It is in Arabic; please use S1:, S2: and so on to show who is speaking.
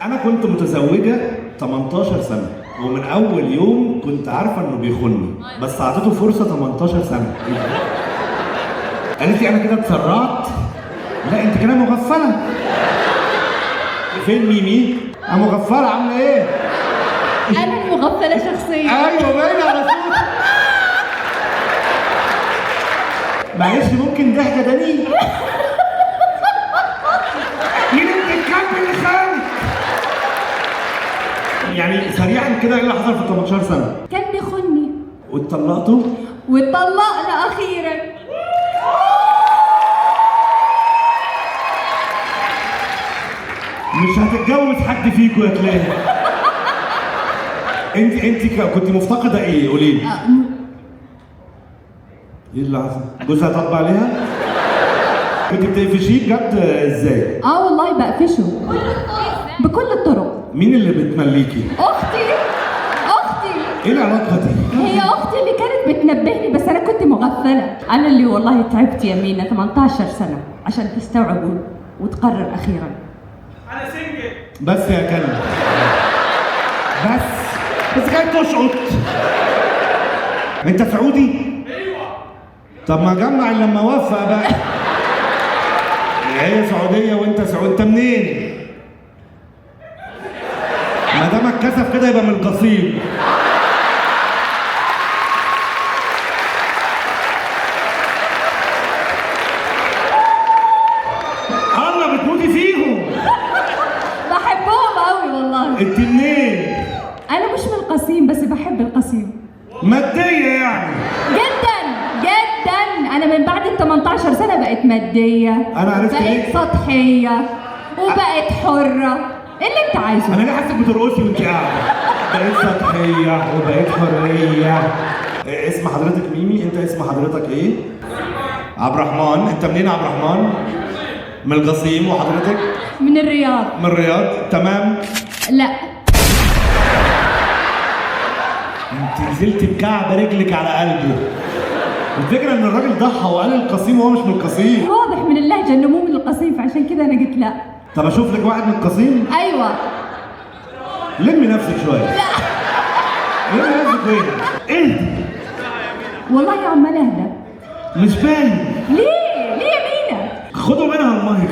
S1: انا كنت متزوجه 18 سنه، ومن اول يوم كنت عارفه انه بيخوني، بس اعطيته فرصه 18 سنه. قالت لي انا كده اتسرعت. لا انت كده مغفله. فين ميمي؟ انا مغفله عامله ايه؟
S2: انا المغفله شخصيا.
S1: ايوه باينه على صوتك. معلش ممكن ضحكه تاني؟ مين انت الكلب اللي خان؟ يعني سريعا كده ايه اللي حصل في 18 سنه؟
S2: كان بيخوني
S1: واتطلقتوا؟
S2: واتطلقنا اخيرا.
S1: مش هتتجوز حد فيكوا يا كلاب. انت كنت مفتقده ايه؟ قولي لي. ايه اللي حصل؟ جوزها طب عليها؟ كنت بتقفشيه بجد ازاي؟
S2: والله بقفشه بكل الطرق.
S1: مين اللي بتمليكي؟
S2: اختي.
S1: ايه العلاقه دي؟
S2: هي اختي اللي كانت بتنبهني، بس انا كنت مغفله. انا اللي والله تعبت يا مينا 18 سنه عشان تستوعبوا وتقرر اخيرا.
S3: انا سنجل.
S1: بس يا كلب. بس كانت تشقط. انت سعودي؟
S3: ايوه.
S1: طب ما جمع لما اوفق بقى. هي سعوديه وانت سعودي. انت منين؟ ما دام اتكسف كده يبقى من القصيم. الله بتموتي فيهم.
S2: بحبهم قوي والله.
S1: انت منين؟
S2: انا مش من القصيم بس بحب القصيم
S1: ماديه يعني.
S2: جدا. انا من بعد ال 18 سنه بقت ماديه.
S1: أنا عرفت
S2: بقت
S1: ليه؟
S2: سطحيه وبقت حره. ايه اللي انت عايزه؟
S1: انا ليه حاسك بترقصي وانت قاعده؟ بقيت سطحيه وبقيت حريه. اسم حضرتك ميمي، انت اسم حضرتك ايه؟ عبد الرحمن. انت منين يا عبد الرحمن؟ من القصيم. وحضرتك؟
S2: من الرياض.
S1: من الرياض. تمام.
S2: لا.
S1: انت نزلت بكعب رجلك على قلبه. الفكره ان الراجل ضحى وقال القصيم وهو مش من القصيم.
S2: واضح من اللهجه انه مو من القصيم، فعشان كده انا قلت لا.
S1: طب اشوف لك واحد من القصيم؟
S2: ايوه.
S1: لمي نفسك شويه.
S2: لا
S1: لمي نفسك وين؟ اهدي.
S2: والله يا عمال اهدى.
S1: مش باين.
S2: ليه يا مينا؟
S1: خدوا منها المايك.